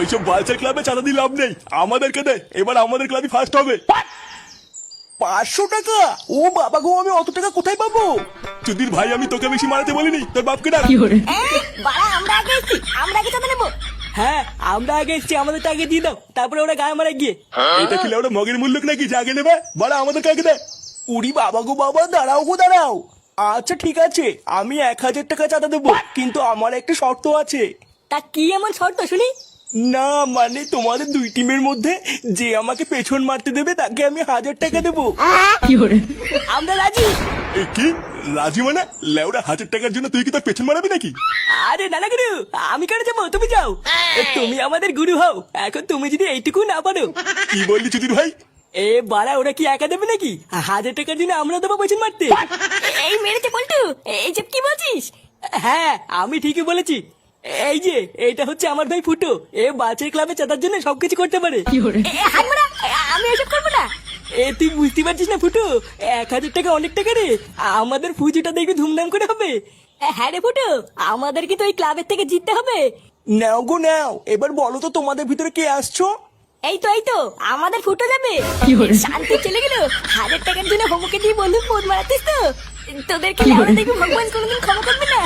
ওইসব বালচার ক্লাবে চাঁদা দিয়ে লাভ নেই, আমাদেরকে দে, এবার আমাদের ক্লাবই ফার্স্ট হবে। 500 টাকা? ও বাবা গো, আমি অত টাকা কোথায় পাবো? চুদির ভাই, আমি তোকে বেশি মারাতে বলিনি, তোর বাপকে ডাক। বাড়া আমরা আগে এসছি, আমরা আগে চাঁদা নেবো। হ্যাঁ, আমরা আগে এসছি, আমাদের টাকা দিয়ে দাও, তারপরে ওরা গায়ে মারা গিয়ে। এটা কি ওরা মগের মূল্য নাকি যে আগে নেবে? বাড়া আমাদের কাকে দে। উড়ি বাবা গো বাবা, দাঁড়াও গো দাঁড়াও। আচ্ছা ঠিক আছে, আমি 1000 টাকা চাঁদা দেবো, কিন্তু আমার একটা শর্ত আছে। তা কি এমন শর্ত শুনি? না মানে তোমাদের দুই টিমের মধ্যে যে আমাকে পেছন মারতে দেবে তাকে আমি 1000 টাকা দেবো। আমরা রাজি। এ কি রাজি মানে? লেওরা 1000 টাকার জন্য তুই কি তোর পেছন মারাবি নাকি? আরে না না গুরু, আমি কেন যাবো, তুমি যাও। তুমি আমাদের গুরু হও, এখন তুমি যদি এইটুকু না পারো। কি বললি চুদির ভাই? এ বাড়া, ওরা কি একা দেবে নাকি? 1000 টাকার জন্য আমরা দেবো পেছন মারতে? এই মেরেছে পল্টু, এই যে কি বলছিস? হ্যাঁ, আমি ঠিকই বলেছি। এই যে এইটা হচ্ছে আমার ভাই ফুটো, এ বাচ্চার ক্লাবে চাঁদার জন্য সবকিছু করতে পারে। হাত মারা, আমি এসব করবো না। এ তুই বুঝতে পারছিস না ফুটো, 1000 টাকা অনেক টাকা রে, আমাদের পুজোটা দেখবি ধুমধাম করে হবে। হ্যাঁ রে ফুটু, আমাদের কি তো ওই ক্লাবের থেকে জিততে হবে? নাও গো নাও, এবার বলো তো তোমাদের ভিতরে কে আসছো? এই তো আমাদের ফুটো যাবে। শান্তি চলে গেল। 1000 টাকার জন্য হোমকে দিয়ে বন্ধু ফোন মারাতিস তো, তোদেরকে লেওয়া দেখবি ভগবান কোনোদিন ক্ষমা করবে না।